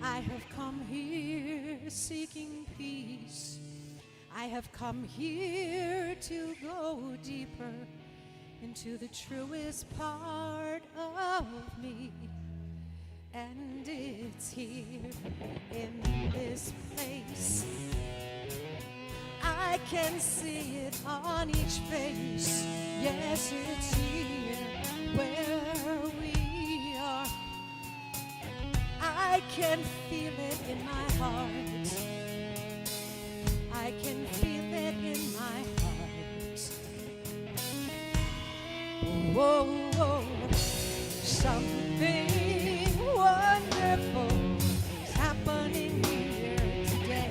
I have come here seeking peace. I have come here to go deeper into the truest part of me. And it's here in this place. I can see it on each face. Yes, it's here where we are. I can feel it in my heart. I can feel it in my heart. Whoa, whoa. Something wonderful is happening here today.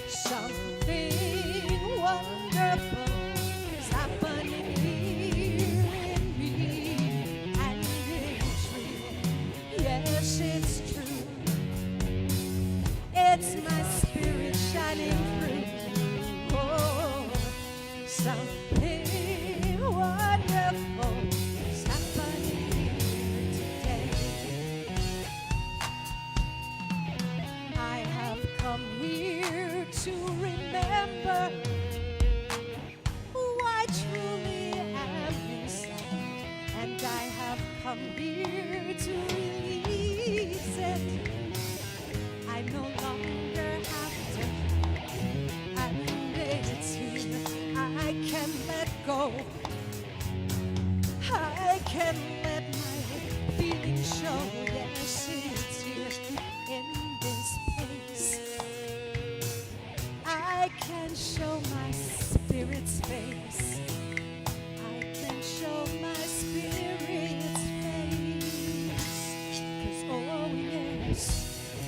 Something wonderful is happening here in me, and it's real. Yes, it's true. It's my spirit shining through. Oh, something wonderful is happening here today. I have come here to remember who I truly am inside, and I have come here to release it. I no longer have to hide, and it's here. I can let go. I can let my feelings show. Yes, it's here in this place. I can show my spirit's face. I can show my spirit's face. 'Cause oh yes,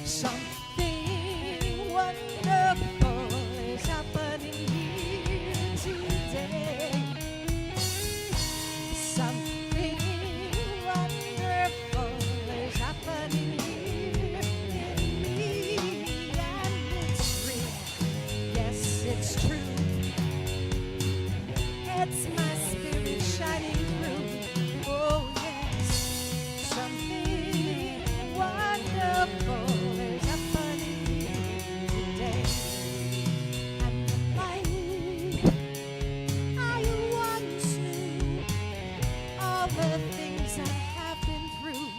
something wonderful is happening here today. Something wonderful is happening here in me, and it's real. Yes, it's true. It's my spirit shining through. Oh yes, something wonderful is happening here today. And the life I once knew, all the things I have been through,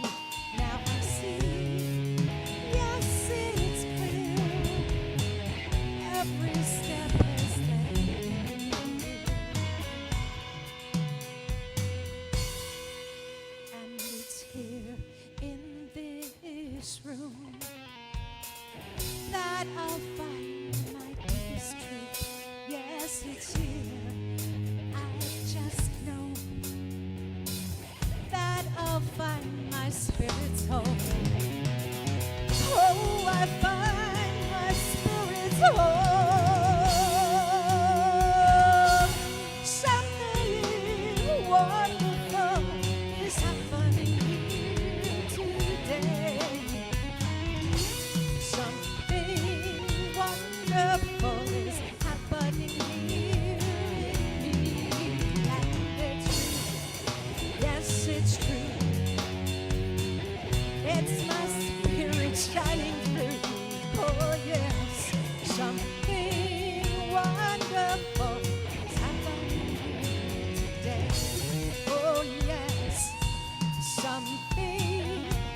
now I see. Yes, it's clear. Every step is there. And it's here in this room that I'll find my deepest truth. Yes, it's here. I just know that I'll find my spirit's home. Oh, I find my spirit's home. Something wonderful is happening here today. Something wonderful is happening here in me, and it's true. Yes, it's true. It's my spirit shining through. Oh yes, something wonderful is happening here today. Oh yes, something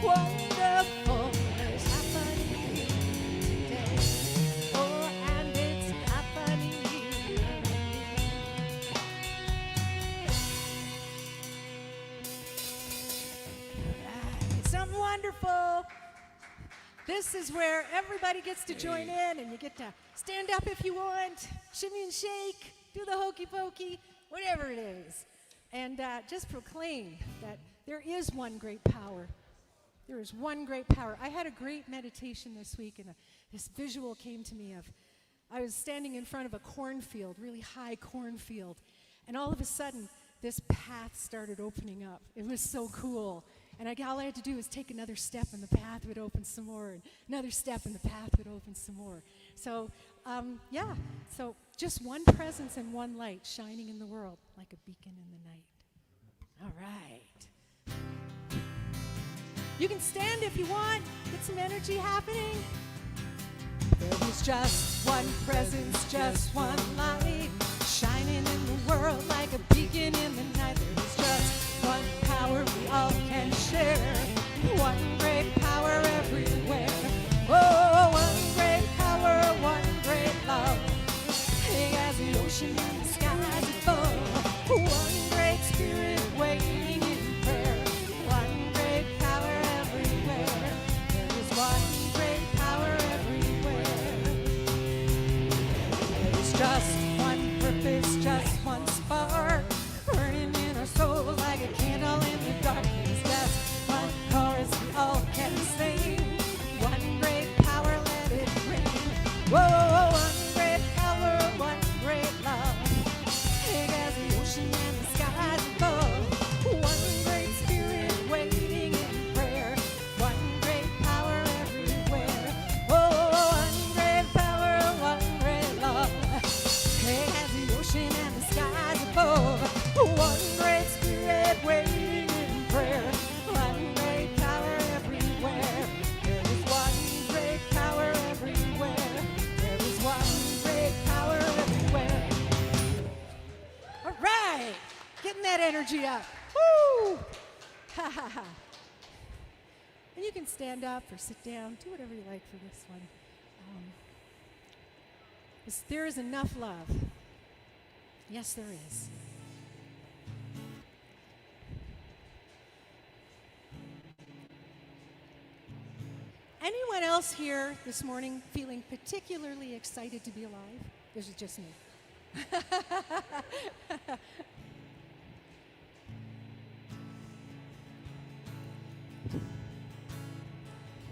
wonderful is happening here today. Oh, and it's happening here. Right, something wonderful. This is where everybody gets to join in, and you get to stand up if you want, shimmy and shake, do the hokey pokey, whatever it is. And just proclaim that there is one great power. There is one great power. I had a great meditation this week, and this visual came to me of, I was standing in front of a cornfield, really high cornfield, and all of a sudden, this path started opening up. It was so cool. And all I had to do was take another step, and the path would open some more, and another step, and the path would open some more. So, yeah, so just one presence and one light shining in the world like a beacon in the night. All right. You can stand if you want, get some energy happening. There is just one presence, just one light, shining in the world like a beacon in the night. There is just one power we all can share, one great power everywhere. Oh, one great power, one great love, big as the ocean and the skies above. One great spirit waiting in prayer, one great power everywhere. There is one great power everywhere. There is just one purpose, just one spark, burning in our soul like a candle in the dark. There's just one chorus we all can sing, one great power, let it ring. Whoa, one great power, one great love, big as the ocean and the skies above. One great spirit waiting in prayer, one great power everywhere. Oh, one great power, one great love, big as the ocean and the skies above. One great spirit waiting in prayer, one great power everywhere. There is one great power everywhere. There is one great power everywhere. All right, getting that energy up. Woo! Ha ha ha. And you can stand up or sit down, do whatever you like for this one. There is enough love. Yes, there is. Anyone else here this morning feeling particularly excited to be alive? This is just me.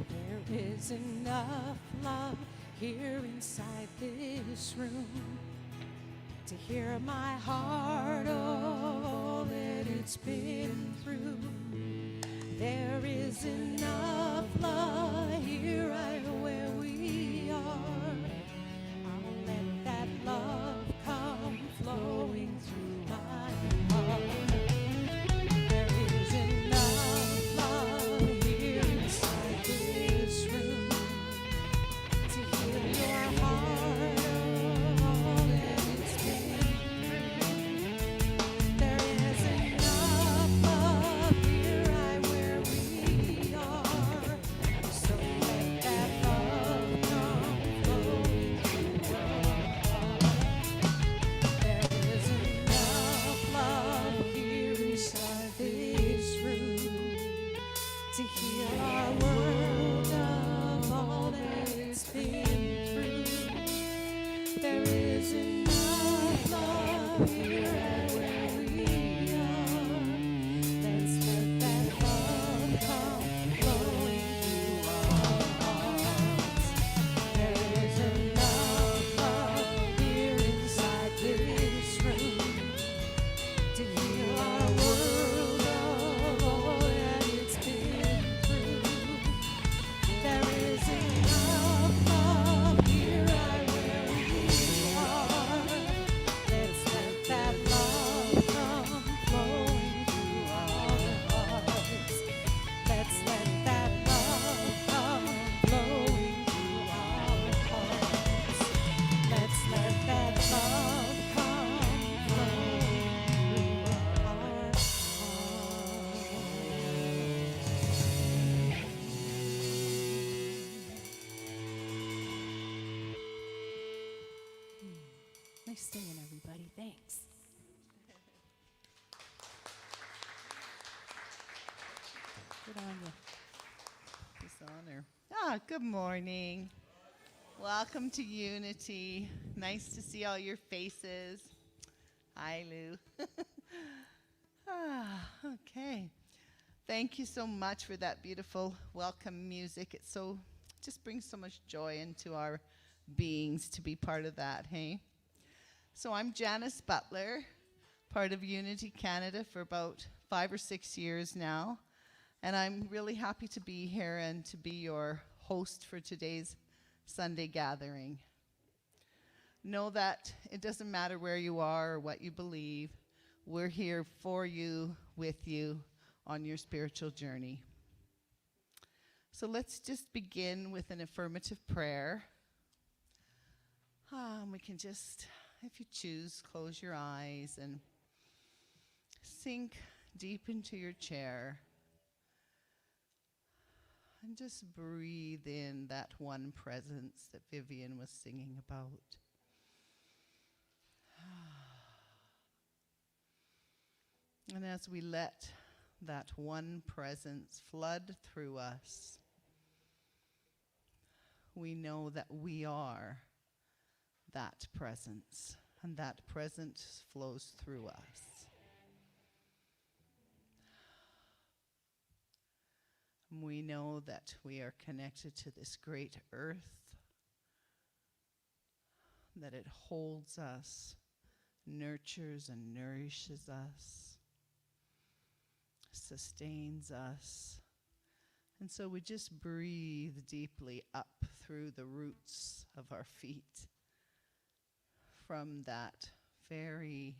There is enough love here inside this room to hear my heart, all that it's been through. There is enough love here right where we are. I'll let that love come flowing through my heart. There is enough love here inside this room to heal your heart, all that it's been through. There is enough love here right where we are. So let that love come flowing through our heart. There is enough love here inside this room to heal our world of all that it's been through. There is enough love here right where we are. Let's let that love come flowing through our hearts. There is enough love here inside this room to heal our world of all that it's been through. There is enough love here right where we are. Let's let that love come flowing through our hearts. Let's let that love come flowing through our hearts. Let's let that love come flowing through our hearts. Nice singing, everybody. Thanks. Good on you. This honor. Good morning. Welcome to Unity. Nice to see all your faces. Hi, Lou. Okay. Thank you so much for that beautiful welcome music. It just brings so much joy into our beings to be part of that, hey? So I'm Janice Butler, part of Unity Canada for about 5 or 6 years now. And I'm really happy to be here and to be your host for today's Sunday gathering. Know that it doesn't matter where you are or what you believe. We're here for you, with you, on your spiritual journey. So let's just begin with an affirmative prayer. We can just, if you choose, close your eyes and sink deep into your chair. And just breathe in that one presence that Vivian was singing about. And as we let that one presence flood through us, we know that we are that presence, and that presence flows through us. We know that we are connected to this great earth, that it holds us, nurtures and nourishes us, sustains us. And so we just breathe deeply up through the roots of our feet from that very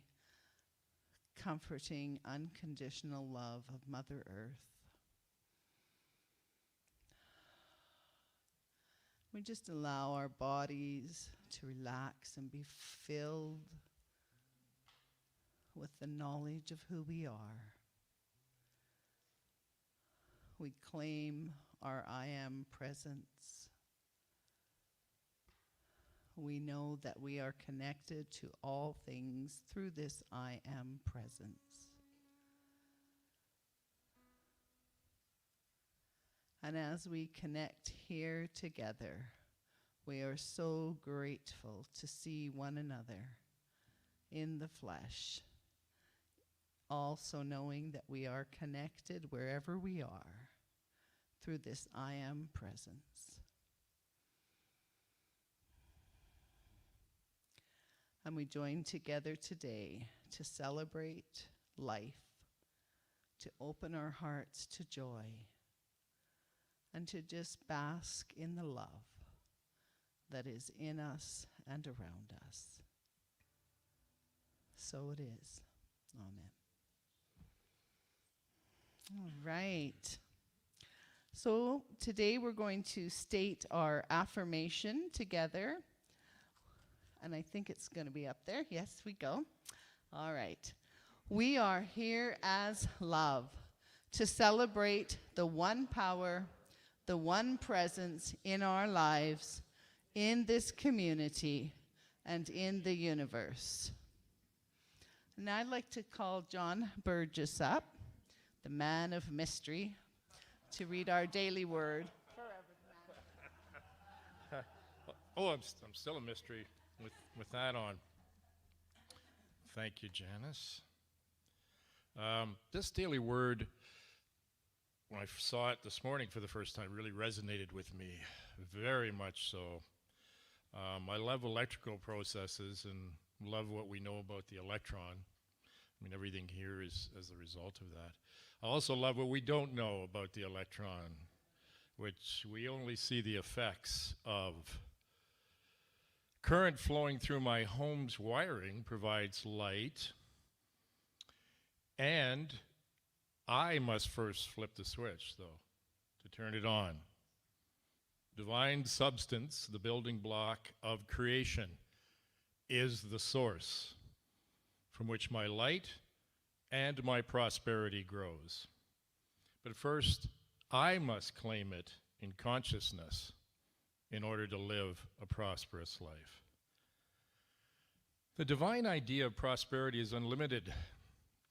comforting, unconditional love of Mother Earth. We just allow our bodies to relax and be filled with the knowledge of who we are. We claim our I am presence. We know that we are connected to all things through this I am presence. And as we connect here together, we are so grateful to see one another in the flesh, also knowing that we are connected wherever we are through this I am presence. And we join together today to celebrate life, to open our hearts to joy, and to just bask in the love that is in us and around us. So it is. Amen. All right. So today we're going to state our affirmation together. And I think it's going to be up there. Yes, we go. All right. We are here as love to celebrate the one power, the one presence in our lives, in this community, and in the universe. And I'd like to call John Burgess up, the man of mystery, to read our daily word. Oh, I'm still a mystery with that on. Thank you, Janice. This daily word, when I saw it this morning for the first time, really resonated with me, very much so. I love electrical processes and love what we know about the electron. I mean, everything here is as a result of that. I also love what we don't know about the electron, which we only see the effects of. Current flowing through my home's wiring provides light, and I must first flip the switch, though, to turn it on. Divine substance, the building block of creation, is the source from which my light and my prosperity grows. But first, I must claim it in consciousness in order to live a prosperous life. The divine idea of prosperity is unlimited,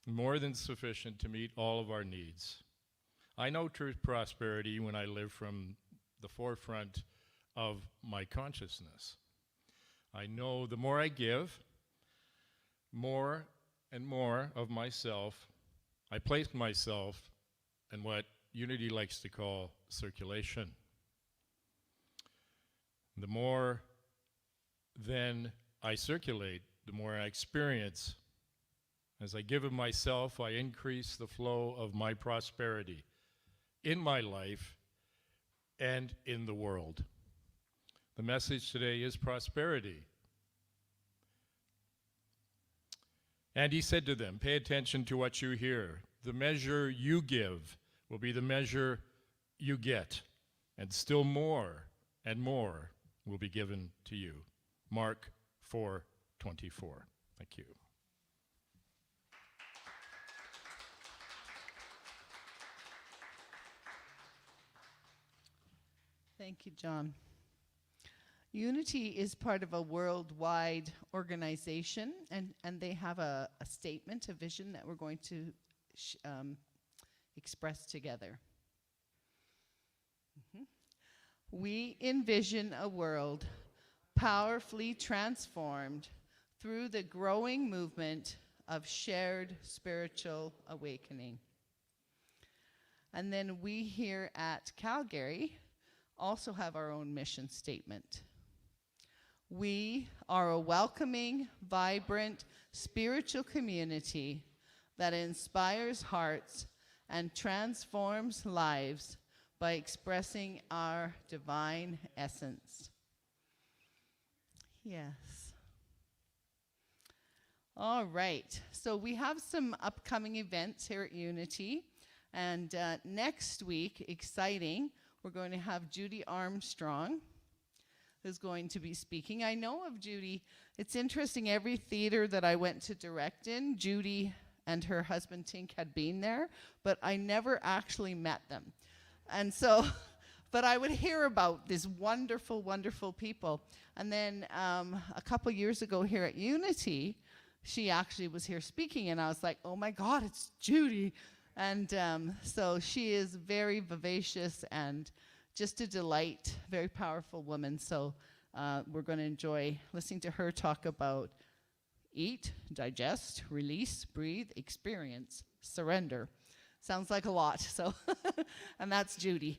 more than sufficient to meet all of our needs. I know true prosperity when I live from the forefront of my consciousness. I know the more I give, more and more of myself, I place myself in what Unity likes to call circulation. The more then I circulate, the more I experience. As I give of myself, I increase the flow of my prosperity in my life and in the world. The message today is prosperity. And he said to them, pay attention to what you hear. The measure you give will be the measure you get. and still more and more will be given to you. Mark 4:24. Thank you. Thank you, John. Unity is part of a worldwide organization, and they have a statement, a vision that we're going to express together. We envision a world powerfully transformed through the growing movement of shared spiritual awakening. And then we here at Calgary also have our own mission statement. We are a welcoming, vibrant, spiritual community that inspires hearts and transforms lives by expressing our divine essence. Yes. All right. So we have some upcoming events here at Unity. And next week, exciting, we're going to have Judy Armstrong, who's going to be speaking. I know of Judy. It's interesting, every theater that I went to direct in, Judy and her husband Tink had been there, but I never actually met them. And so, but I would hear about these wonderful, wonderful people. And then a couple years ago here at Unity, she actually was here speaking, and I was like, oh my God, it's Judy. And so she is very vivacious and just a delight, very powerful woman. So we're going to enjoy listening to her talk about eat, digest, release, breathe, experience, surrender. Sounds like a lot, so, and that's Judy.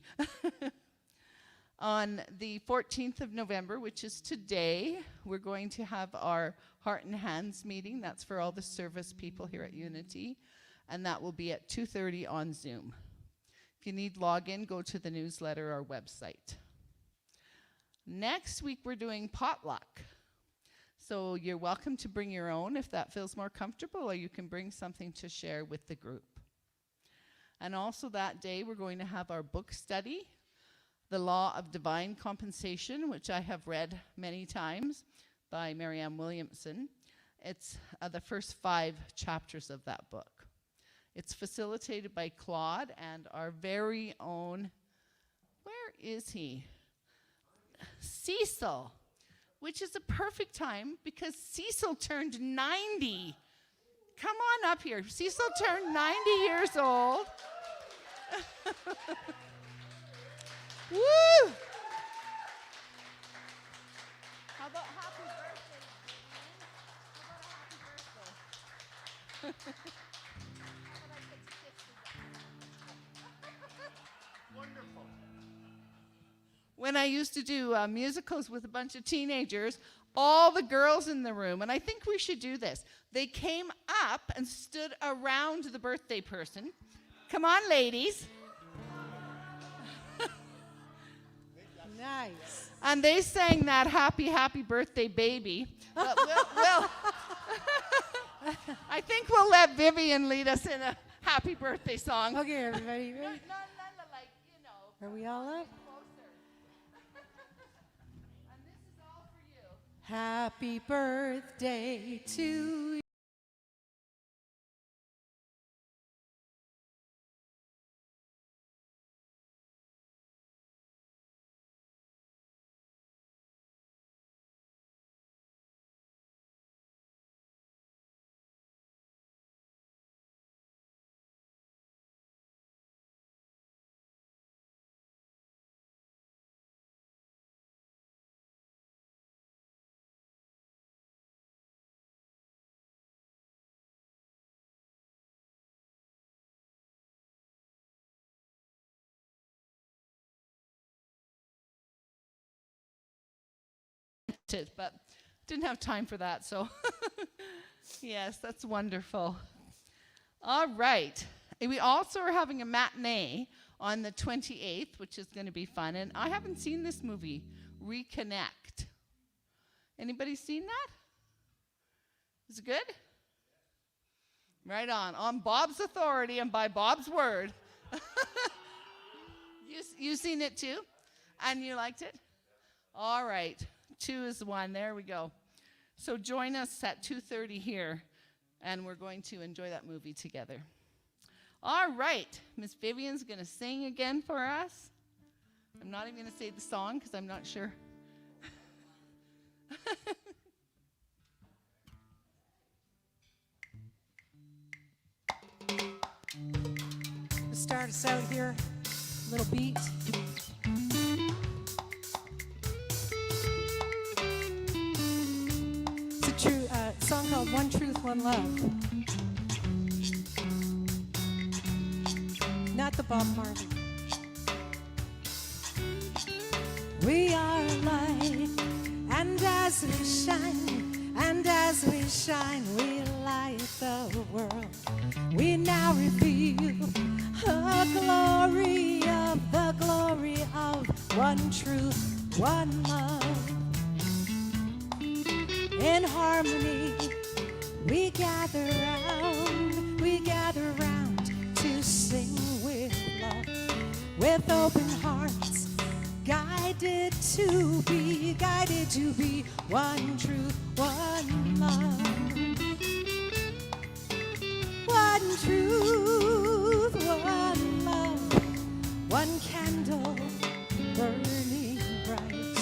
On the 14th of November, which is today, we're going to have our Heart and Hands meeting. That's for all the service people here at Unity, and that will be at 2:30 on Zoom. If you need login, go to the newsletter or website. Next week, we're doing potluck. So you're welcome to bring your own if that feels more comfortable, or you can bring something to share with the group. And also that day, we're going to have our book study, The Law of Divine Compensation, which I have read many times by Marianne Williamson. It's the first 5 chapters of that book. It's facilitated by Claude and our very own, where is he? Cecil, which is a perfect time because Cecil turned 90. Come on up here. Cecil turned 90 years old. Woo! How about happy birthday? How about a happy birthday? How about I get to kiss you? Wonderful. When I used to do musicals with a bunch of teenagers, all the girls in the room, and I think we should do this, they came up and stood around the birthday person. Come on, ladies. Nice. And they sang that happy, happy birthday, baby. We'll I think we'll let Vivian lead us in a happy birthday song. Okay, everybody, ready? None like, you know. Are we all up? Closer. And this is all for you. Happy birthday to you. But didn't have time for that, so yes, that's wonderful. All right. And we also are having a matinee on the 28th, which is going to be fun. And I haven't seen this movie, Reconnect. Anybody seen that? Is it good? Right on Bob's authority and by Bob's word. You seen it too? And you liked it? All right. 2 is 1. There we go. So join us at 2:30 here, and we're going to enjoy that movie together. All right. Miss Vivian's going to sing again for us. I'm not even going to say the song because I'm not sure. Start us out here, little beat. It's a true song called One Truth, One Love. Not the Bob Marley. We are light, and as we shine, we light the world. We now reveal the glory of one truth, one love. In harmony, we gather round to sing with love, with open hearts, guided to be one truth, one love. One truth, one love, one candle burning bright.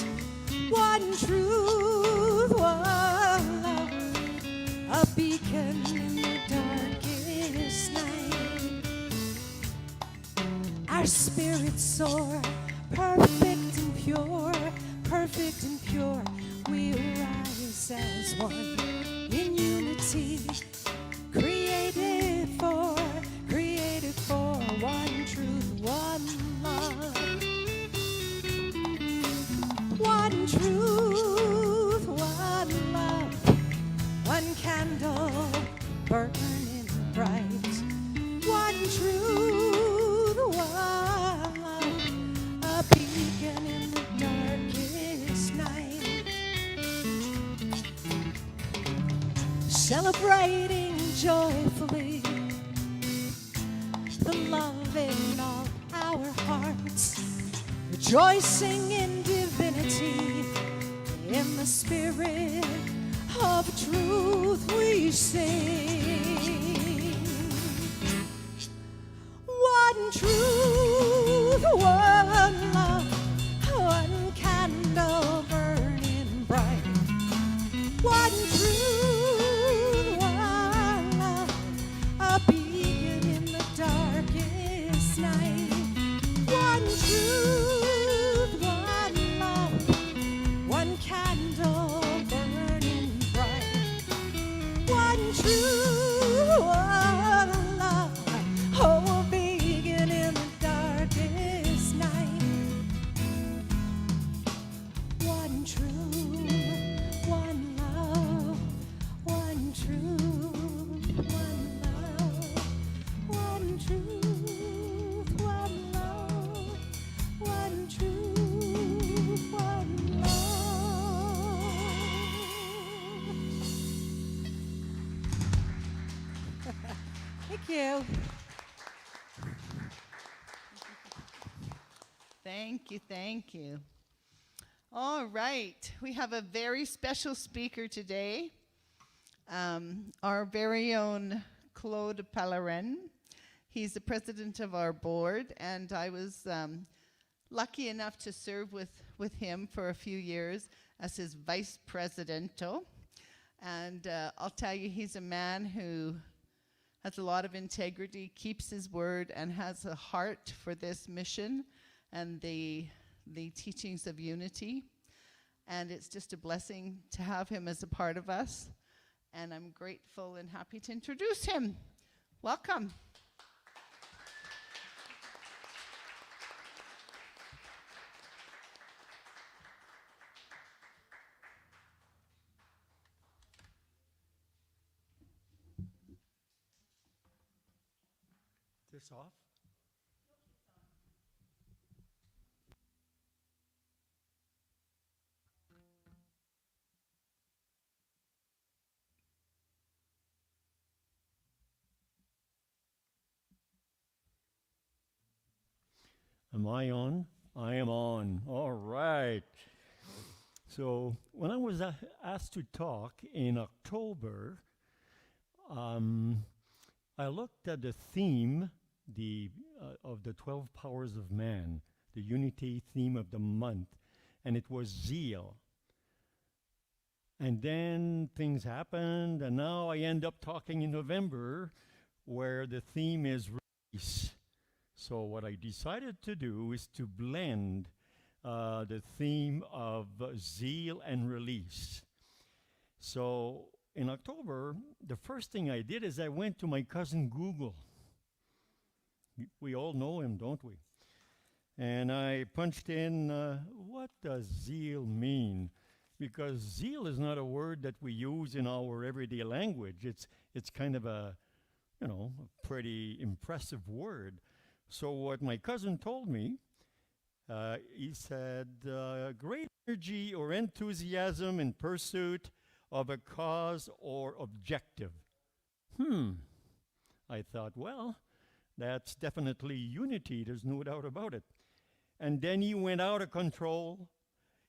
One truth, one love, a beacon in the darkest night. Our spirits soar, perfect and pure, we rise as one in unity. Created for one truth, one love. One truth, one love, one candle burning bright. One truth, one love, a beacon in the darkest night. Celebrating joyfully the love in all our hearts, rejoicing in divinity, in the spirit of truth we sing. One truth, one love, one candle burning bright. One truth, one love, a beacon in the darkest night. One truth, one love, one candle burning bright. One truth, one love, oh, a beacon in the darkest night. One truth, one love, one truth, one love, one truth, one love, one truth, one love. Thank you. Thank you. All right, we have a very special speaker today, our very own Claude Palaren. He's the president of our board, and I was lucky enough to serve with him for a few years as his vice presidento. And I'll tell you, he's a man who has a lot of integrity, keeps his word, and has a heart for this mission and the teachings of unity. And it's just a blessing to have him as a part of us. And I'm grateful and happy to introduce him. Welcome. This off? Am I on? I am on. All right. So when I was asked to talk in October, I looked at the theme of the 12 powers of man, the unity theme of the month, and it was zeal. And then things happened, and now I end up talking in November where the theme is release. So what I decided to do is to blend the theme of zeal and release. So in October, the first thing I did is I went to my cousin Google. We all know him, don't we? And I punched in, what does zeal mean? Because zeal is not a word that we use in our everyday language. It's kind of a pretty impressive word. So what my cousin told me, he said, great energy or enthusiasm in pursuit of a cause or objective. I thought, well, that's definitely unity. There's no doubt about it. And then he went out of control.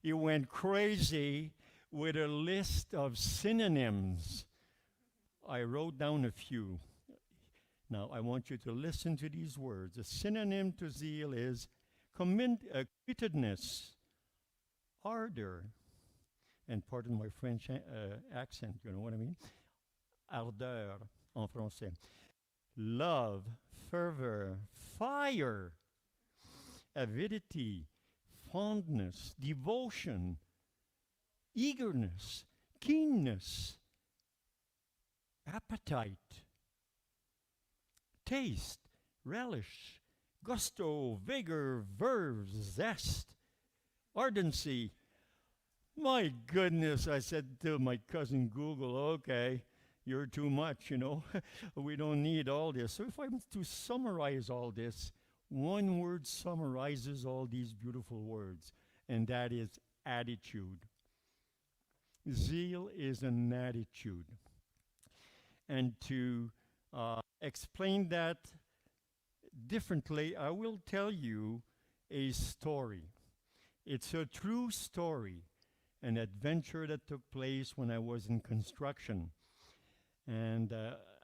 He went crazy with a list of synonyms. I wrote down a few. Now, I want you to listen to these words. A synonym to zeal is committedness, ardor, and pardon my French accent, you know what I mean? Ardeur, en français. Love, fervor, fire, avidity, fondness, devotion, eagerness, keenness, appetite, taste, relish, gusto, vigor, verve, zest, ardency. My goodness, I said to my cousin Google, okay, you're too much, we don't need all this. So if I'm to summarize all this, one word summarizes all these beautiful words, and that is attitude. Zeal is an attitude. And to explain that differently, I will tell you a story. It's a true story, an adventure that took place when I was in construction. And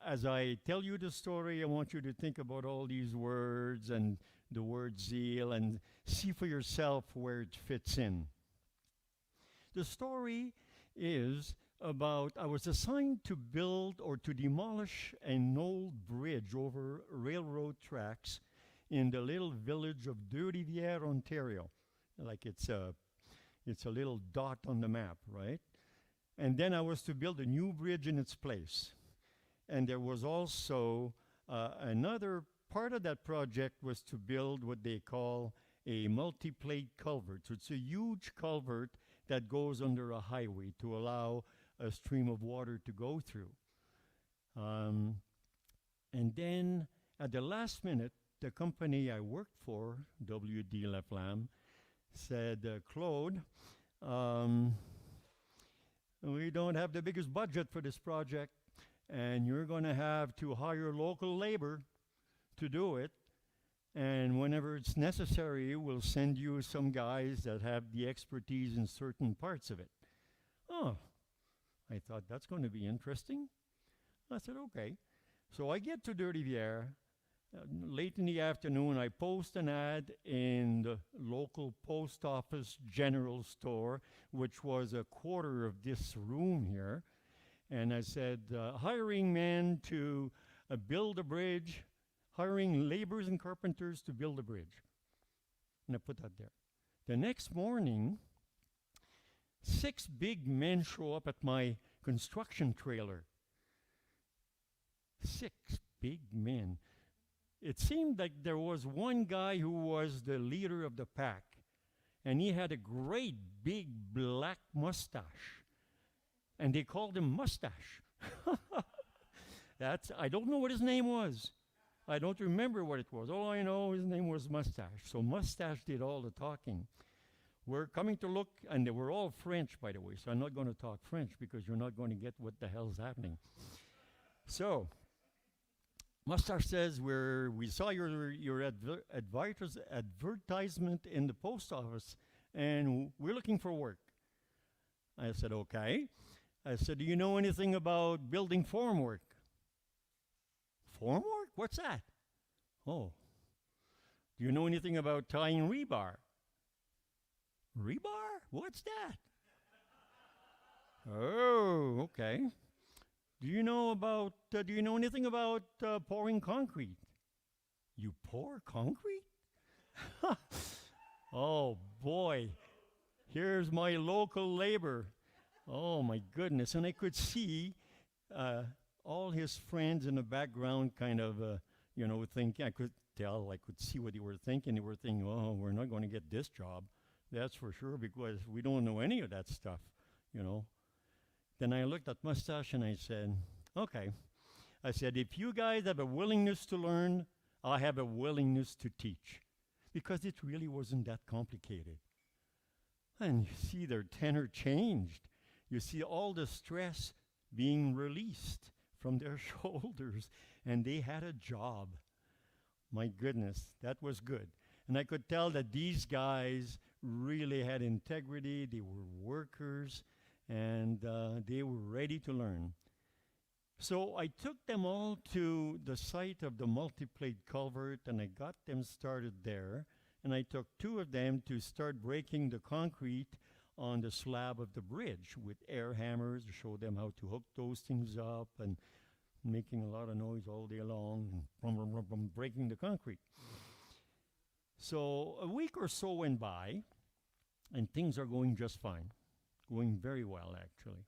as I tell you the story, I want you to think about all these words and the word zeal and see for yourself where it fits in. The story is about, I was assigned to build or to demolish an old bridge over railroad tracks in the little village of Deux-Rivières, Ontario. Like it's a little dot on the map, right? And then I was to build a new bridge in its place. And there was also another part of that project was to build what they call a multi-plate culvert. So it's a huge culvert that goes under a highway to allow a stream of water to go through. And then at the last minute, the company I worked for, W.D. Laflamme, said, Claude, we don't have the biggest budget for this project, and you're going to have to hire local labor to do it. And whenever it's necessary, we'll send you some guys that have the expertise in certain parts of it. Oh, I thought that's going to be interesting. I said, okay. So I get to Deux-Rivières. Late in the afternoon, I post an ad in the local post office general store, which was a quarter of this room here. And I said, hiring men to build a bridge, hiring laborers and carpenters to build a bridge. And I put that there. The next morning, 6 big men show up at my construction trailer. 6 big men. It seemed like there was one guy who was the leader of the pack, and he had a great big black mustache. And they called him Mustache. I don't know what his name was. I don't remember what it was. All I know, his name was Mustache. So Mustache did all the talking. We're coming to look, and they were all French, by the way, so I'm not going to talk French because you're not going to get what the hell's happening. So Mustache says, we saw your advertisement in the post office, and we're looking for work. I said, okay. I said, do you know anything about building formwork? Formwork? What's that? Oh. Do you know anything about tying rebar? Rebar? What's that? Oh, okay. Do you know anything about pouring concrete? You pour concrete? Oh boy, here's my local labor. Oh my goodness, and I could see all his friends in the background kind of, thinking, I could see what they were thinking. They were thinking, oh, we're not going to get this job. That's for sure, because we don't know any of that stuff, Then I looked at Mustache and I said, okay. I said, if you guys have a willingness to learn, I have a willingness to teach. Because it really wasn't that complicated. And you see their tenor changed. You see all the stress being released from their shoulders. And they had a job. My goodness, that was good. And I could tell that these guys really had integrity. They were workers. And they were ready to learn. So I took them all to the site of the multi-plate culvert, and I got them started there. And I took two of them to start breaking the concrete on the slab of the bridge with air hammers to show them how to hook those things up, and making a lot of noise all day long, and brum, brum, brum, brum, breaking the concrete. So a week or so went by, and things are going just fine. Going very well, actually.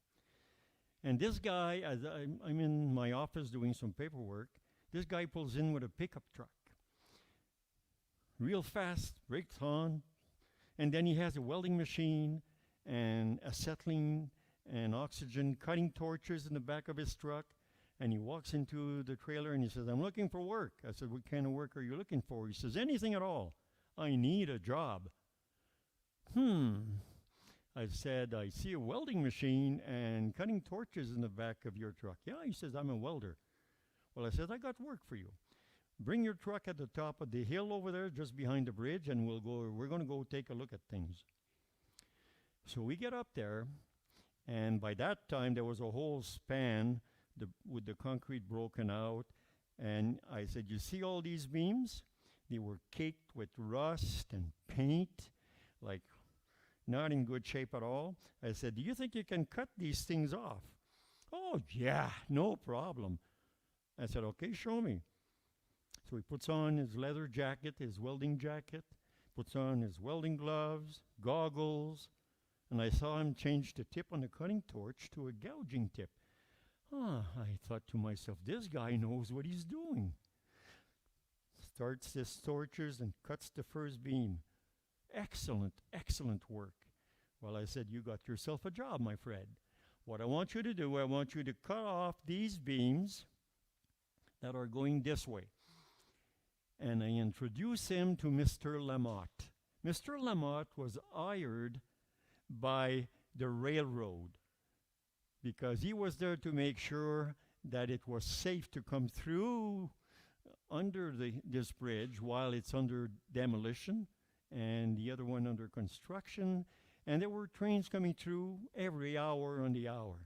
And this guy, as I'm in my office doing some paperwork, this guy pulls in with a pickup truck. Real fast, brakes on, and then he has a welding machine and acetylene and oxygen cutting torches in the back of his truck. And he walks into the trailer and he says, I'm looking for work. I said, what kind of work are you looking for? He says, anything at all. I need a job. I said, I see a welding machine and cutting torches in the back of your truck. Yeah, he says, I'm a welder. Well, I said, I got work for you. Bring your truck at the top of the hill over there, just behind the bridge, and we're going to go take a look at things. So we get up there, and by that time, there was a whole span with the concrete broken out. And I said, you see all these beams? They were caked with rust and paint, like not in good shape at all. I said, do you think you can cut these things off? Oh, yeah, no problem. I said, okay, show me. So he puts on his leather jacket, his welding jacket, puts on his welding gloves, goggles, and I saw him change the tip on the cutting torch to a gouging tip. I thought to myself, this guy knows what he's doing. Starts his torches and cuts the first beam. Excellent, excellent work. Well, I said, you got yourself a job, my friend. What I want you to do, I want you to cut off these beams that are going this way. And I introduce him to Mr. Lamotte. Mr. Lamotte was hired by the railroad because he was there to make sure that it was safe to come through under this bridge while it's under demolition and the other one under construction. And there were trains coming through every hour on the hour.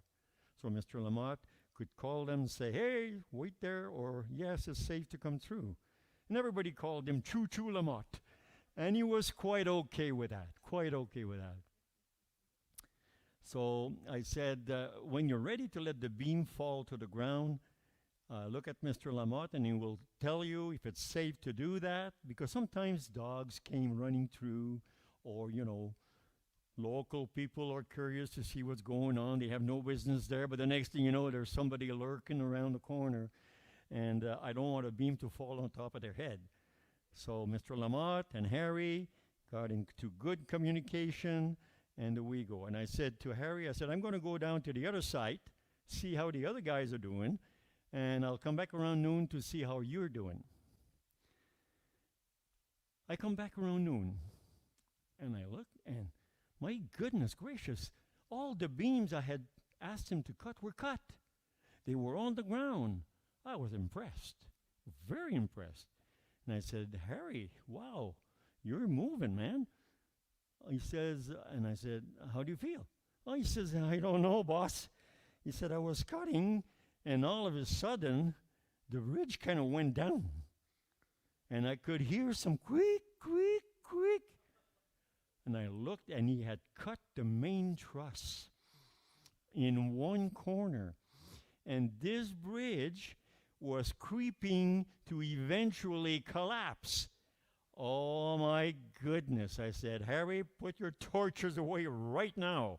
So Mr. Lamotte could call them and say, hey, wait there, or yes, it's safe to come through. And everybody called him Choo Choo Lamotte. And he was quite okay with that, So I said, when you're ready to let the beam fall to the ground, look at Mr. Lamotte and he will tell you if it's safe to do that, because sometimes dogs came running through, or, local people are curious to see what's going on. They have no business there, but the next thing you know, there's somebody lurking around the corner, and I don't want a beam to fall on top of their head. So Mr. Lamotte and Harry got into good communication, and away we go. And I said to Harry, I'm going to go down to the other site, see how the other guys are doing, and I'll come back around noon to see how you're doing. I come back around noon, and I look, and my goodness gracious, all the beams I had asked him to cut were cut. They were on the ground. I was impressed, very impressed. And I said, Harry, wow, you're moving, man. He says, and I said, how do you feel? Oh, he says, I don't know, boss. He said, I was cutting, and all of a sudden, the ridge kind of went down. And I could hear some quick, quick, quick. And I looked, and he had cut the main truss in one corner. And this bridge was creeping to eventually collapse. Oh, my goodness. I said, Harry, put your torches away right now.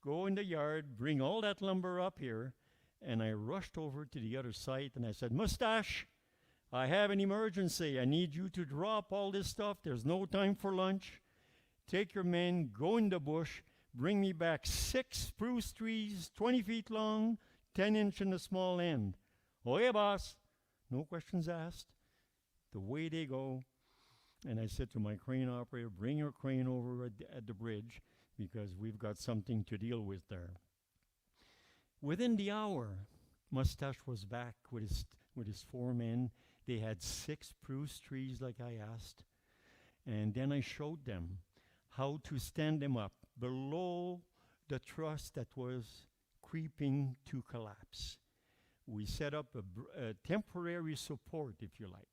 Go in the yard, bring all that lumber up here. And I rushed over to the other site, and I said, Mustache, I have an emergency. I need you to drop all this stuff. There's no time for lunch. Take your men, go in the bush, bring me back 6 spruce trees, 20 feet long, 10-inch in the small end. Oh, yeah, boss. No questions asked. The way they go. And I said to my crane operator, bring your crane over at the bridge because we've got something to deal with there. Within the hour, Mustache was back with his 4 men. They had 6 spruce trees like I asked. And then I showed them how to stand them up below the truss that was creeping to collapse. We set up a temporary support, if you like.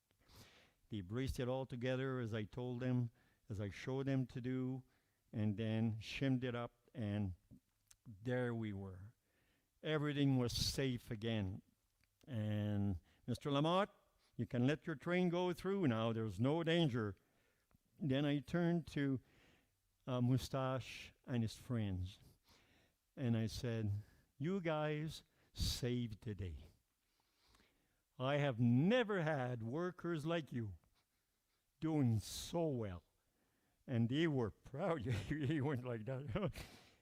They braced it all together as I told them, as I showed them to do, and then shimmed it up, and there we were. Everything was safe again. And Mr. Lamotte, you can let your train go through now. There's no danger. Then I turned to Mustache and his friends, and I said, you guys saved the day. I have never had workers like you doing so well. And they were proud. He went like that.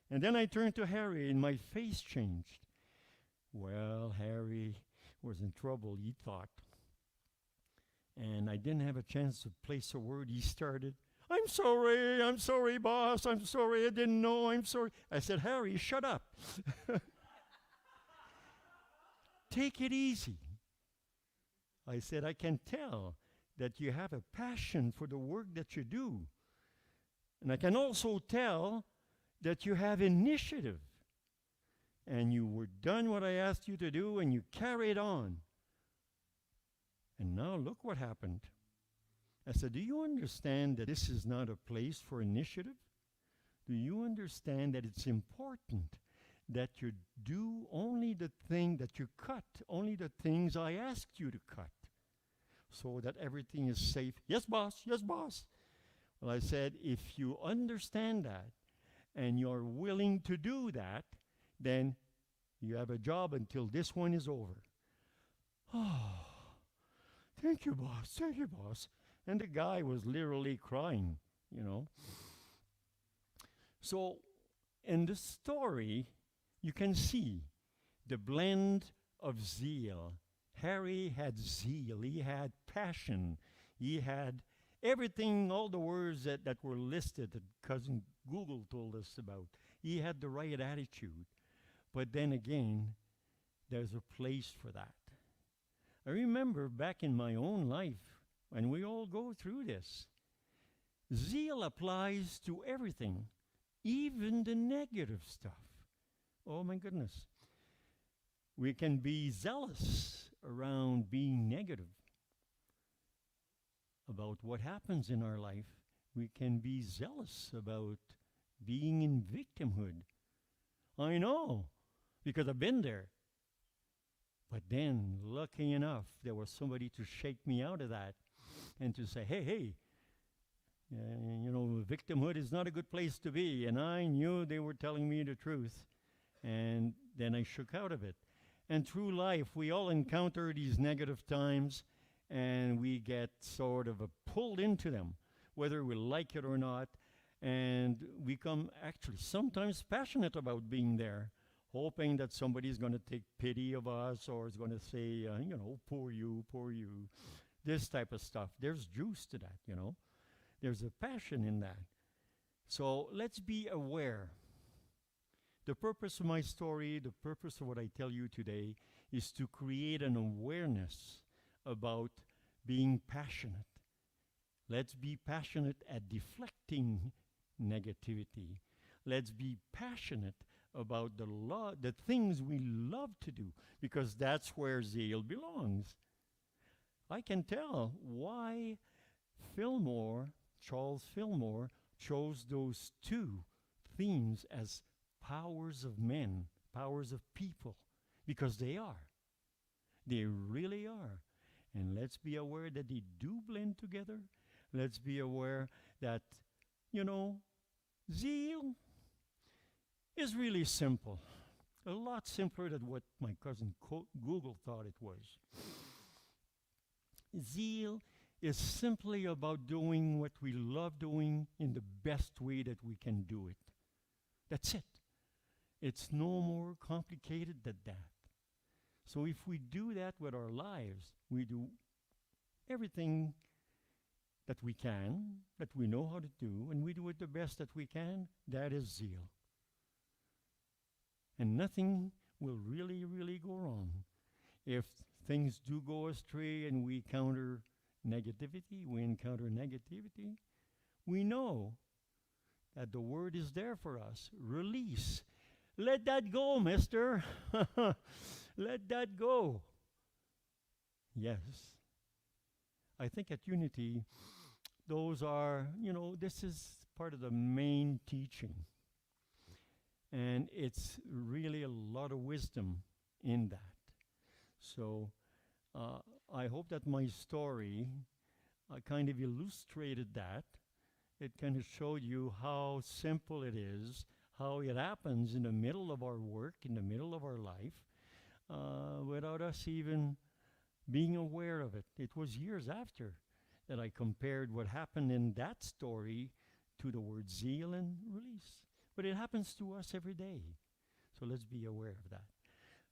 And then I turned to Harry, and my face changed. Well, Harry was in trouble, he thought. And I didn't have a chance to place a word. He started, I'm sorry, boss, I'm sorry, I didn't know, I'm sorry. I said, Harry, shut up. Take it easy. I said, I can tell that you have a passion for the work that you do. And I can also tell that you have initiative. And you were done what I asked you to do, and you carried on. And now look what happened. I said, do you understand that this is not a place for initiative? Do you understand that it's important that you do only the thing that you cut, only the things I asked you to cut, so that everything is safe? Yes, boss. Yes, boss. Well, I said, if you understand that and you're willing to do that, then you have a job until this one is over. Oh, thank you, boss. Thank you, boss. And the guy was literally crying, you know. So in the story, you can see the blend of zeal. Harry had zeal. He had passion. He had everything, all the words that were listed that Cousin Google told us about. He had the right attitude. But then again, there's a place for that. I remember back in my own life, and we all go through this, zeal applies to everything, even the negative stuff. Oh my goodness. We can be zealous around being negative about what happens in our life. We can be zealous about being in victimhood. I know, because I've been there. But then, lucky enough, there was somebody to shake me out of that and to say, hey, you know, victimhood is not a good place to be. And I knew they were telling me the truth. And then I shook out of it. And through life, we all encounter these negative times, and we get sort of pulled into them, whether we like it or not. And we come actually sometimes passionate about being there, hoping that somebody's going to take pity of us or is going to say, you know, poor you, this type of stuff. There's juice to that, you know. There's a passion in that. So let's be aware. The purpose of my story, the purpose of what I tell you today, is to create an awareness about being passionate. Let's be passionate at deflecting negativity. Let's be passionate about the things we love to do, because that's where zeal belongs. I can tell why Charles Fillmore, chose those two themes as powers of men, powers of people, because they are. They really are. And let's be aware that they do blend together. Let's be aware that, zeal is really simple. A lot simpler than what my cousin Google thought it was. Zeal is simply about doing what we love doing in the best way that we can do it. That's it. It's no more complicated than that. So if we do that with our lives, we do everything that we can, that we know how to do, and we do it the best that we can, that is zeal. And nothing will really, really go wrong. If things do go astray and we encounter negativity, we know that the word is there for us. Release. Let that go, mister. Let that go. Yes. I think at Unity, those are, this is part of the main teaching. And it's really a lot of wisdom in that. So I hope that my story kind of illustrated that. It kind of showed you how simple it is, how it happens in the middle of our work, in the middle of our life, without us even being aware of it. It was years after that I compared what happened in that story to the word zeal and release. But it happens to us every day. So let's be aware of that.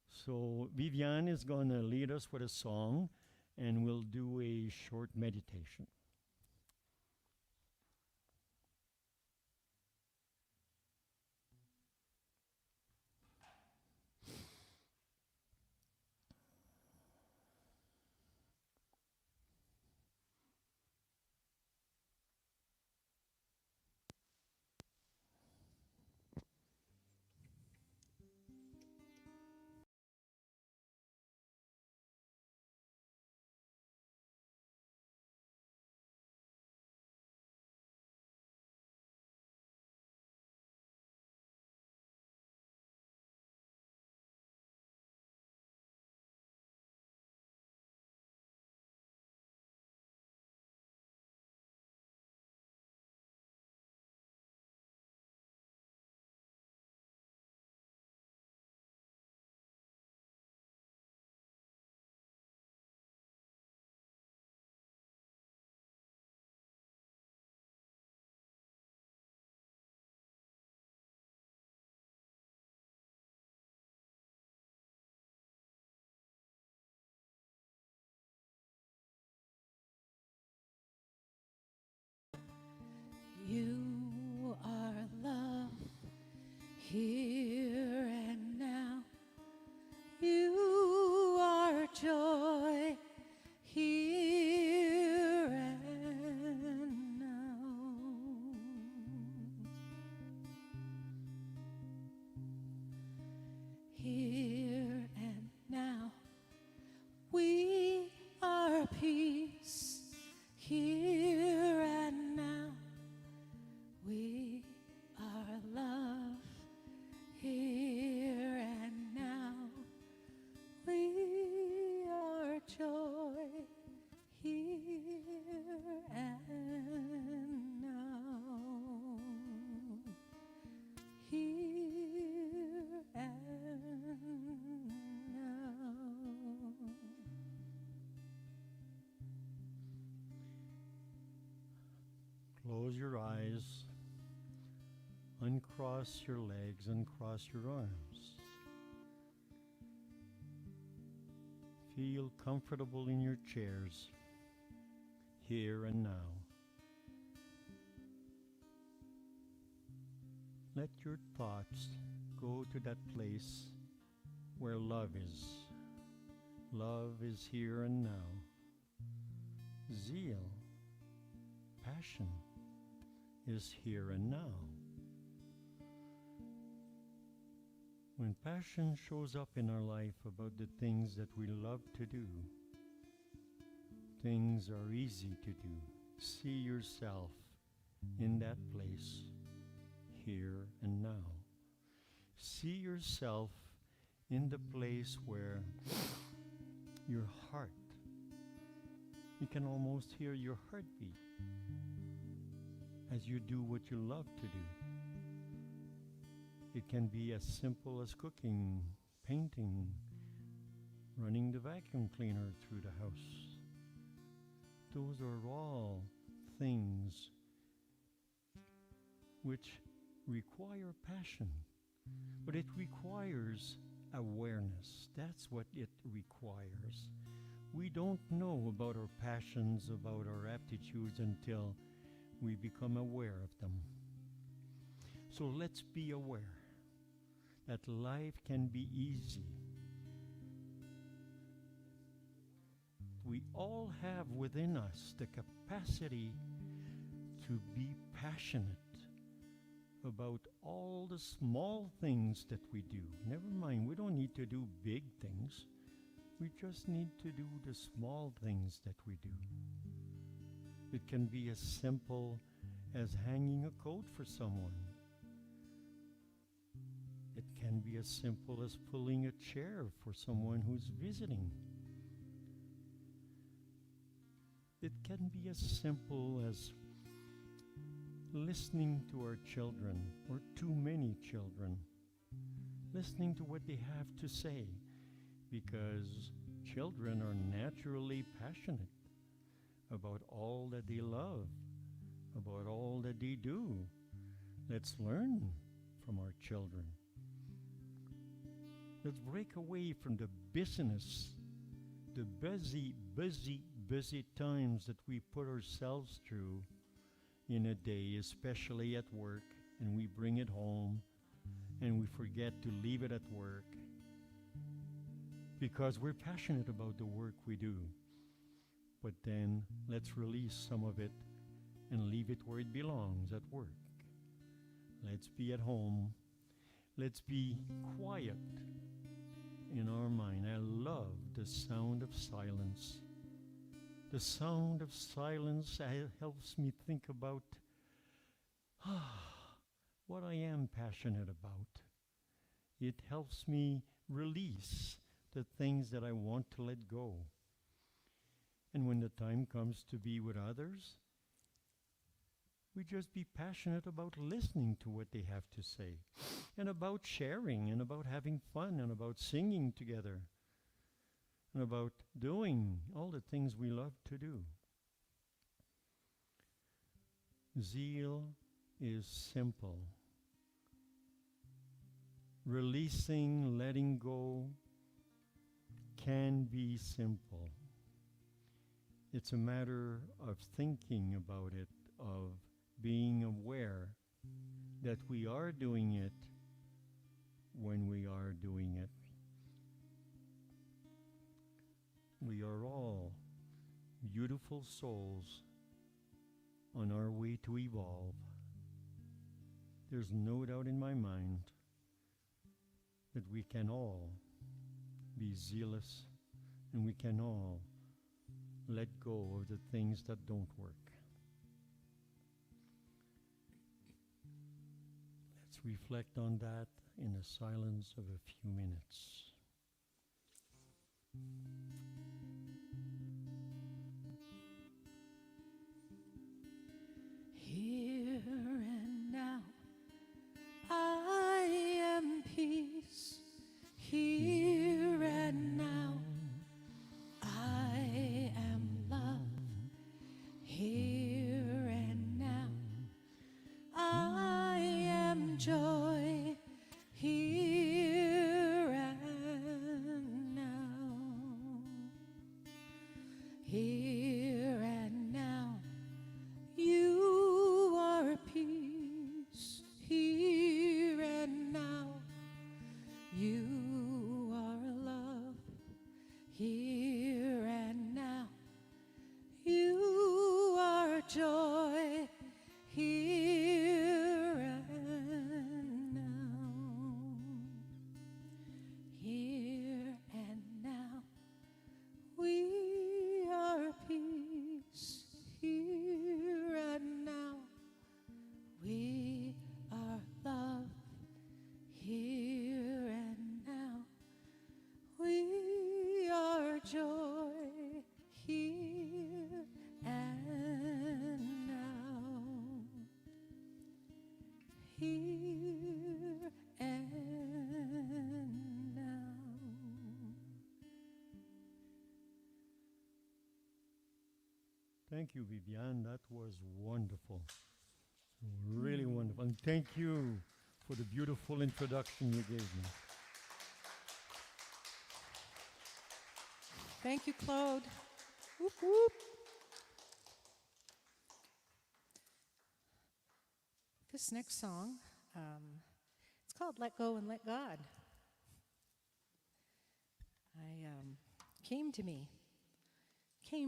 So Viviane is going to lead us with a song, and we'll do a short meditation. You are love here and now. You are joy here and now. Here and now. We are peace here and now. We are love here and now. We are joy here and now. Here and now. Close your eyes. Uncross your legs, uncross your arms. Feel comfortable in your chairs, here and now. Let your thoughts go to that place where love is. Love is here and now. zeal, passion is here and now. When passion shows up in our life about the things that we love to do, things are easy to do. See yourself in that place, here and now. See yourself in the place where your heart, you can almost hear your heartbeat as you do what you love to do. It can be as simple as cooking, painting, running the vacuum cleaner through the house. Those are all things which require passion, but it requires awareness. That's what it requires. We don't know about our passions, about our aptitudes until we become aware of them. So let's be aware that life can be easy. We all have within us the capacity to be passionate about all the small things that we do. Never mind, we don't need to do big things. We just need to do the small things that we do. It can be as simple as hanging a coat for someone. It can be as simple as pulling a chair for someone who's visiting. It can be as simple as listening to our children, or too many children, listening to what they have to say, because children are naturally passionate about all that they love, about all that they do. Let's learn from our children. Let's break away from the business, the busy times that we put ourselves through in a day, especially at work, and we bring it home and we forget to leave it at work because we're passionate about the work we do. But then let's release some of it and leave it where it belongs, at work. Let's be at home. Let's be quiet in our mind. I love the sound of silence. The sound of silence helps me think about what I am passionate about. It helps me release the things that I want to let go. And when the time comes to be with others, we just be passionate about listening to what they have to say, and about sharing, and about having fun, and about singing together, and about doing all the things we love to do. Zeal is simple. Releasing, letting go can be simple. It's a matter of thinking about it, of being aware that we are doing it when we are doing it. We are all beautiful souls on our way to evolve. There's no doubt in my mind that we can all be zealous, and we can all let go of the things that don't work. Let's reflect on that in the silence of a few minutes. Here and now, I am peace. Here and now, I am love. Here and now, I am joy. Here and now, here and now, you are here and now. Thank you, Vivian. That was wonderful. Really wonderful. And thank you for the beautiful introduction you gave me. Thank you, Claude. Whoop, whoop. This next song, it's called Let Go and Let God. Came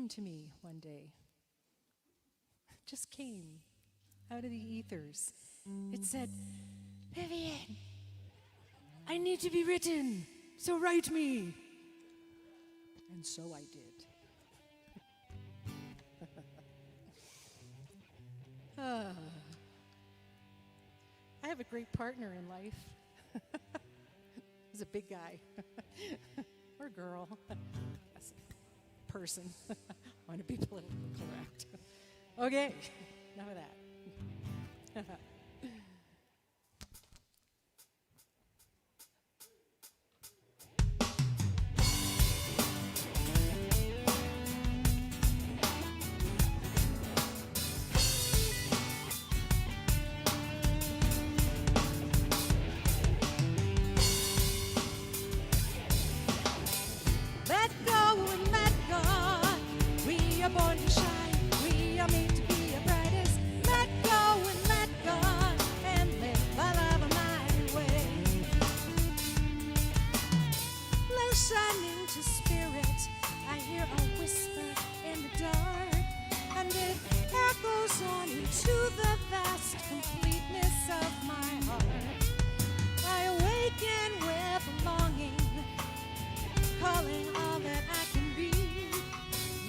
to me one day. Just came out of the ethers. It said, Vivian, I need to be written, so write me. And so I did. I have a great partner in life. He's a big guy. Or girl. Yes, person. I want to be politically correct. Okay, enough of that. Let go and let God. We are born to shine. We are made to be our brightest. Let go and let God and live our love a mighty way. Listening to spirit, I hear a whisper in the dark, and it echoes on into the vast completeness of my heart. I awaken with a longing, calling all that I can be,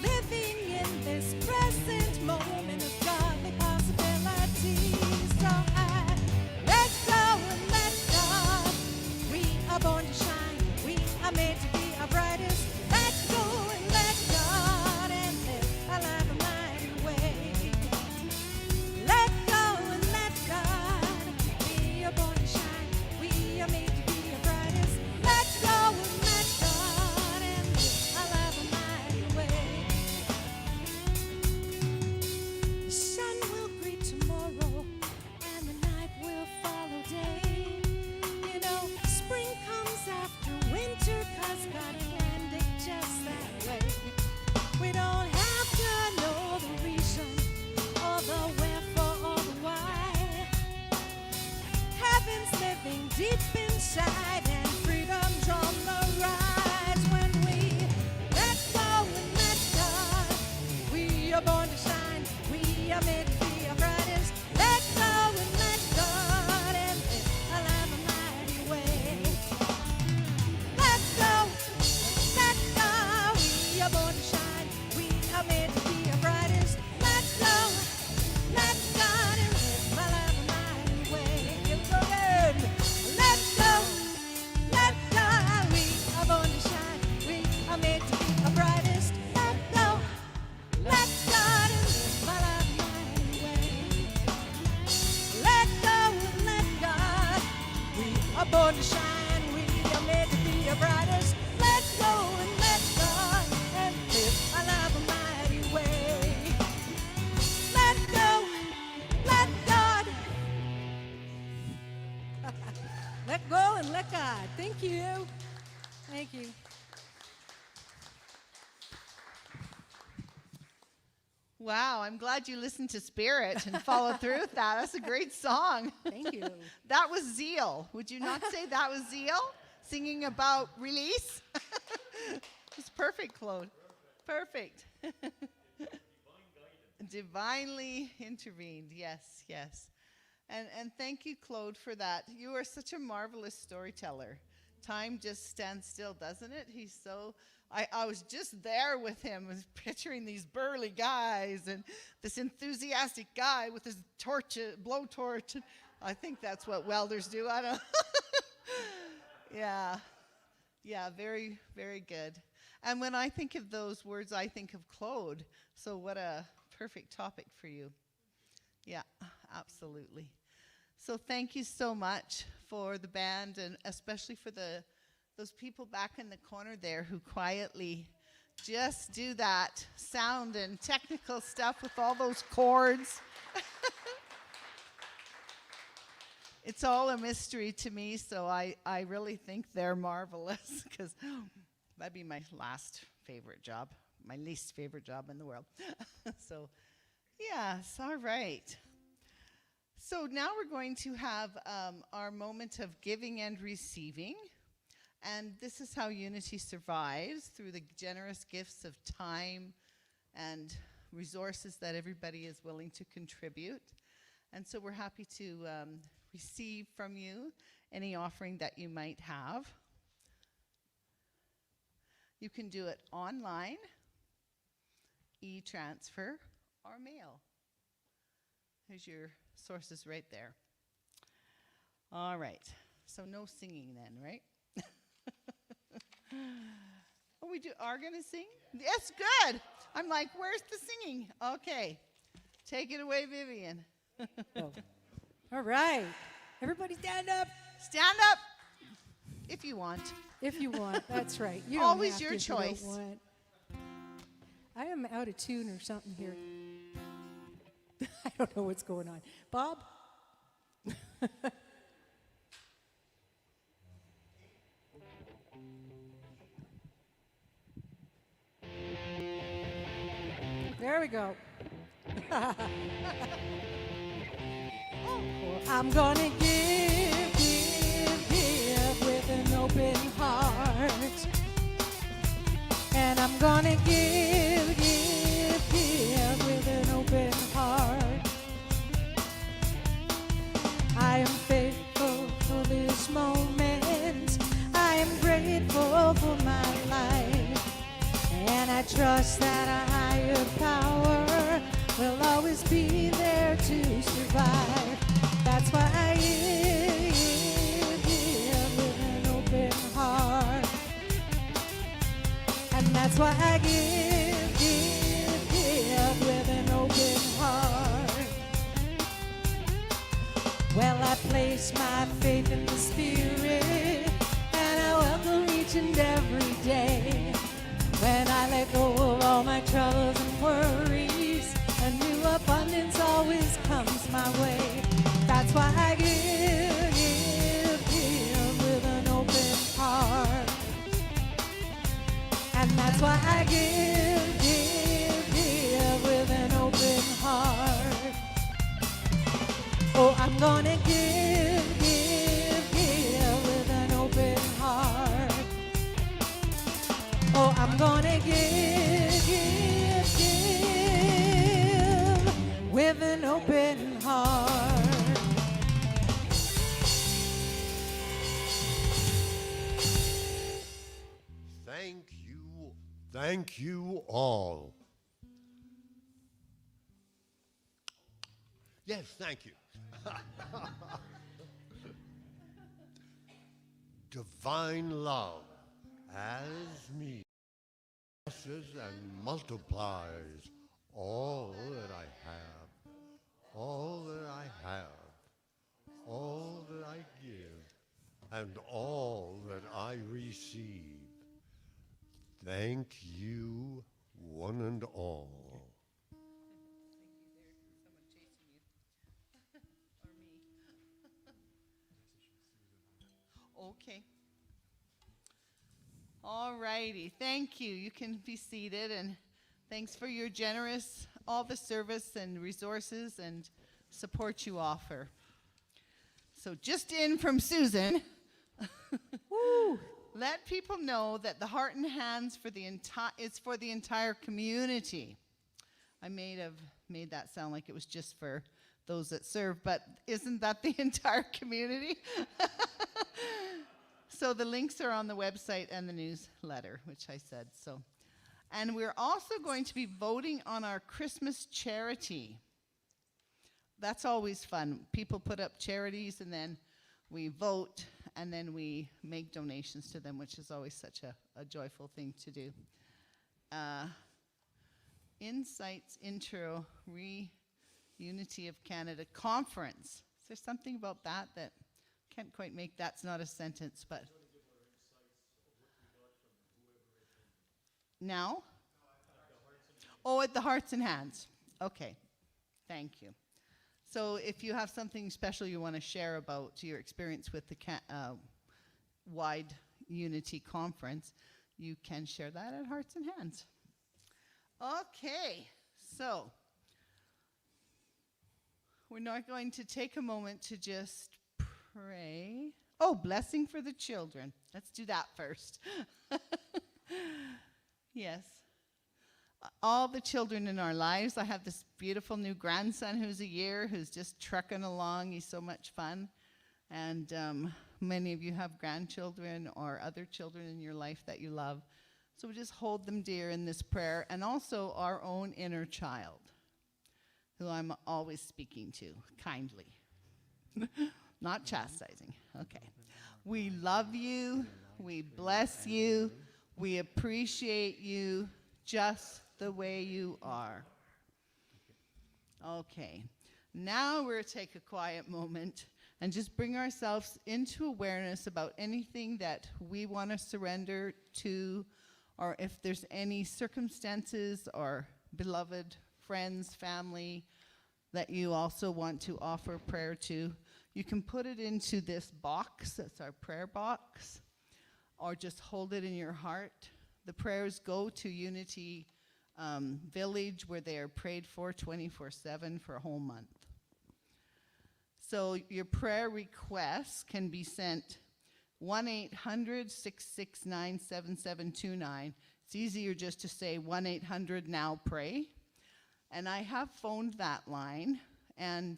living in this present moment of godly possibilities. So I let go and let God. We are born to shine. We are made to be our brightest. Let go and let God and live our life a mighty way. Let go and let God. We are born to shine. We are made to be our brightest. Let go and let God and live our life a mighty way. The sun will greet tomorrow, and the night will follow day. You know, spring comes after winter, 'cause God planned it just that way. We don't have to know the reason, or the wherefore, or the why. Heaven's living deep inside, and freedom's on the rise when we let go and let God. We are born to shine. We are made to be our brightest. Let go and let God and live our life a mighty way. Let go, let go. We are born to shine. We are made to be our brightest. Let go, let God and live our life a mighty way. Here we go again. Let go, let God. We are born to shine. We are made to be our brightest. Let go, let God and live our life a mighty way. Let go and let God. We are born to shine. We are made to be our brightest. Let go and let God and live our life a mighty way. Let go, let God. Let go and let God. Thank you. Thank you. Wow, I'm glad you listened to Spirit and followed through with that. That's a great song. Thank you. That was Zeal. Would you not say that was Zeal? Singing about release? It's perfect, Claude. Perfect. Divinely intervened. Yes, yes. And thank you, Claude, for that. You are such a marvelous storyteller. Time just stands still, doesn't it? He's so... I was just there with him, was picturing these burly guys and this enthusiastic guy with his torch, blowtorch. I think that's what welders do. I don't. Yeah, very, very good. And when I think of those words, I think of Claude. So what a perfect topic for you. Yeah, absolutely. So thank you so much for the band, and especially for those people back in the corner there who quietly just do that sound and technical stuff with all those chords. It's all a mystery to me, so I really think they're marvelous, because that'd be my last favorite job, my least favorite job in the world. So, yes, all right. So now we're going to have our moment of giving and receiving. And this is how Unity survives, through the generous gifts of time and resources that everybody is willing to contribute. And so we're happy to receive from you any offering that you might have. You can do it online, e-transfer, or mail. There's your sources right there. All right, so no singing then, right? Oh, we are gonna sing? Yes, good. I'm like, where's the singing? Okay, take it away, Vivian. Oh. All right. Everybody stand up. Stand up if you want. If you want. That's right. You don't Always have your to if you don't choice. want. I am out of tune or something here. I don't know what's going on. Bob? There we go. Well, I'm gonna give with an open heart. And I'm gonna give with an open heart. I am faithful for this moment. I am grateful for my life. And I trust that a higher power will always be there to survive. That's why I give with an open heart. And that's why I give with an open heart. Well, I place my faith in the Spirit, and I welcome each and every day. When I let go of all my troubles and worries, a new abundance always comes my way. That's why I give with an open heart. And that's why I give with an open heart. Oh, I'm gonna give with an open heart. Oh, I'm gonna give with an open heart. Thank you all. Yes, thank you. Divine love as me blesses and multiplies all that I have, all that I have, all that I give, and all that I receive. Thank you, one and all. Okay. All righty. Thank you. You can be seated, and thanks for your generous, all the service and resources and support you offer. So just in from Susan. Woo! Let people know that the Heart and Hands is for the entire community. I may have made that sound like it was just for those that serve, but isn't that the entire community? So the links are on the website and the newsletter, which I said. So, and we're also going to be voting on our Christmas charity. That's always fun. People put up charities, and then we vote, and then we make donations to them, which is always such a joyful thing to do. Insights Intro Unity of Canada Conference. there something about that that can't quite make, that's not a sentence, but. Now? Oh, at the hearts and hands. Okay, thank you. So if you have something special you want to share about your experience with the Wide Unity Conference, you can share that at Hearts and Hands. Okay, so we're now going to take a moment to just pray. Oh, blessing for the children. Let's do that first. Yes. All the children in our lives. I have this beautiful new grandson who's a year, who's just trucking along. He's so much fun. And many of you have grandchildren or other children in your life that you love. So we just hold them dear in this prayer. And also our own inner child, who I'm always speaking to kindly. Not chastising. Okay. We love you. We bless you. We appreciate you just the way you are. Okay. Now we're going to take a quiet moment and just bring ourselves into awareness about anything that we want to surrender to, or if there's any circumstances or beloved friends, family that you also want to offer prayer to. You can put it into this box, that's our prayer box, or just hold it in your heart. The prayers go to Unity Village, where they are prayed for 24/7 for a whole month. So your prayer requests can be sent 1-800-669-7729. It's easier just to say 1-800-NOW-PRAY. And I have phoned that line and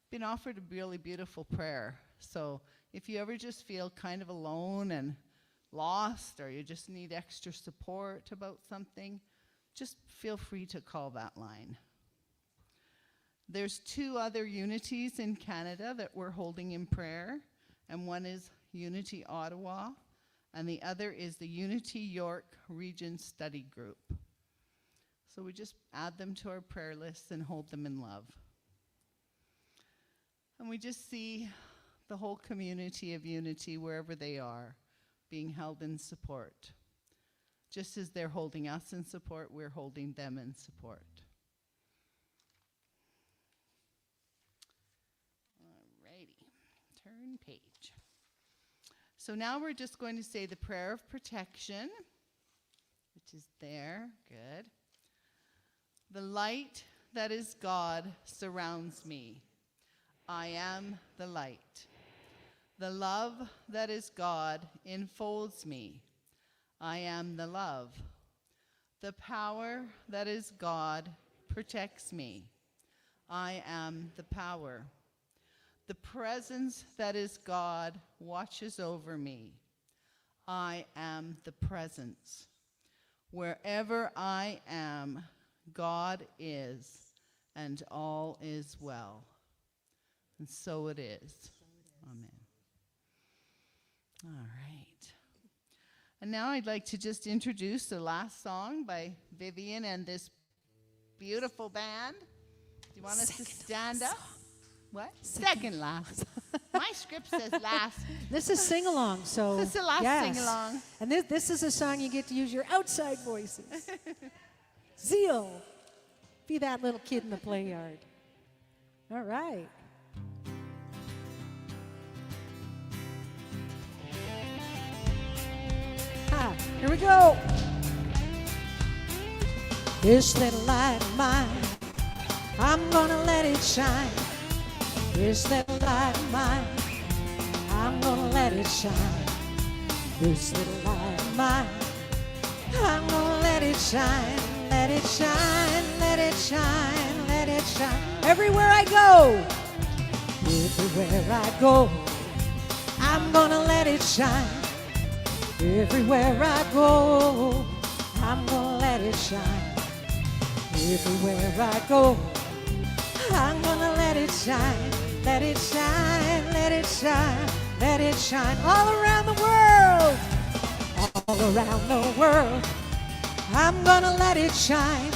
been offered a really beautiful prayer. So if you ever just feel kind of alone and lost, or you just need extra support about something, just feel free to call that line. There's 2 other unities in Canada that we're holding in prayer, and one is Unity Ottawa, and the other is the Unity York Region Study Group. So we just add them to our prayer lists and hold them in love. And we just see the whole community of Unity, wherever they are, being held in support. Just as they're holding us in support, we're holding them in support. Alrighty, turn page. So now we're just going to say the prayer of protection, which is there, good. The light that is God surrounds me. I am the light. The love that is God enfolds me. I am the love. The power that is God protects me. I am the power. The presence that is God watches over me. I am the presence. Wherever I am, God is, and all is well. And so it is. Amen. All right. And now I'd like to just introduce the last song by Vivian and this beautiful band. Do you want us to stand up? What? Second last. My script says last. This is sing-along, so This is the last yes. sing-along. And this is a song you get to use your outside voices. Zeal. Be that little kid in the play yard. All right. Here we go. This little light of mine, I'm gonna let it shine. This little light of mine, I'm gonna let it shine. This little light of mine, I'm gonna let it shine. Let it shine, let it shine, let it shine. Everywhere I go, everywhere I go, I'm gonna let it shine. Everywhere I go, I'm gonna let it shine. Everywhere I go, I'm gonna let it shine. Let it shine, let it shine, let it shine. All around the world, all around the world, I'm gonna let it shine.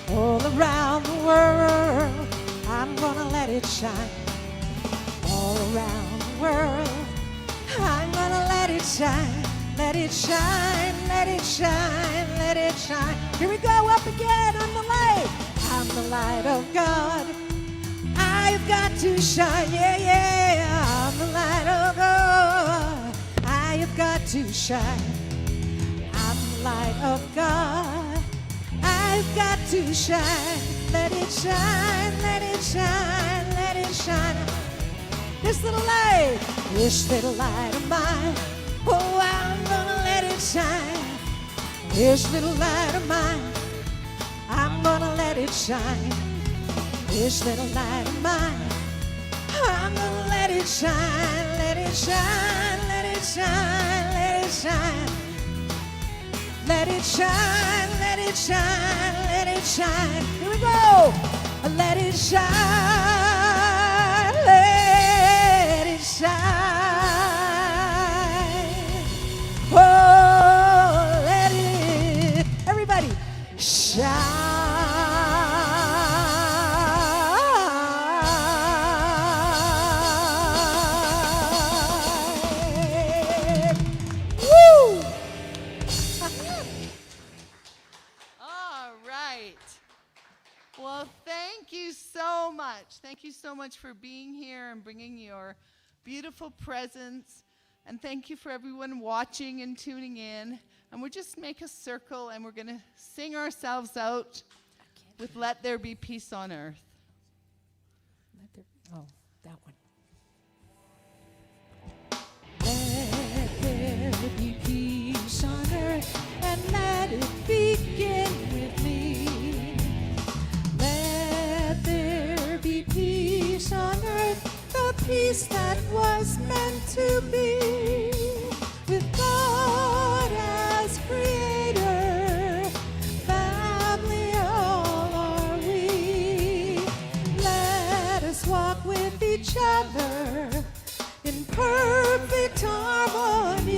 All around the world, I'm gonna let it shine. around the world. I'm gonna let it shine, let it shine, let it shine, let it shine. Here we go, up again on the light. I'm the light of God. I've got to shine, yeah, yeah. I'm the light of God. I have got to shine. I'm the light of God. I've got to shine. Let it shine, let it shine, let it shine. This little light of mine. Oh, I'm gonna let it shine. This little light of mine. I'm gonna let it shine. This little light of mine. I'm gonna let it shine, let it shine, let it shine, let it shine. Let it shine, let it shine, let it shine. Here we go. Let it shine, let it shine. Oh, let it, everybody, shine. Well, thank you so much. Thank you so much for being here and bringing your beautiful presence. And thank you for everyone watching and tuning in. And we'll just make a circle and we're going to sing ourselves out with Let There Be Peace on Earth. Oh, that one. Let there be peace on earth and let it begin with me. Peace on earth, the peace that was meant to be, with God as creator, family all are we. Let us walk with each other in perfect harmony.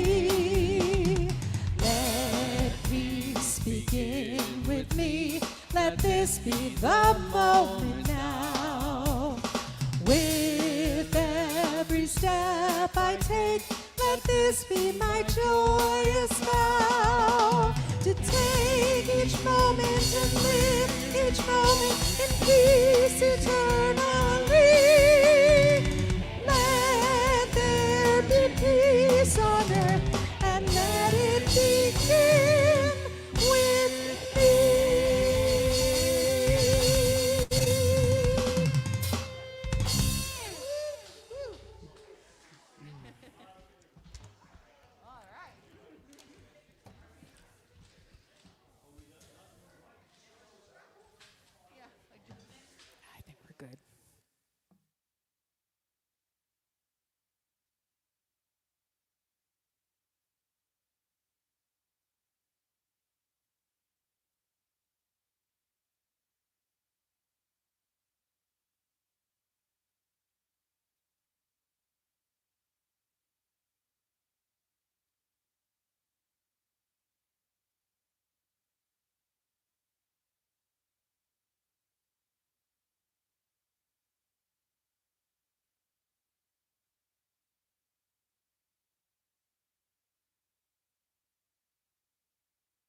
Let peace begin with me. Let this be the moment now. With every step I take, let this be my joyous vow. To take each moment and live each moment in peace eternal.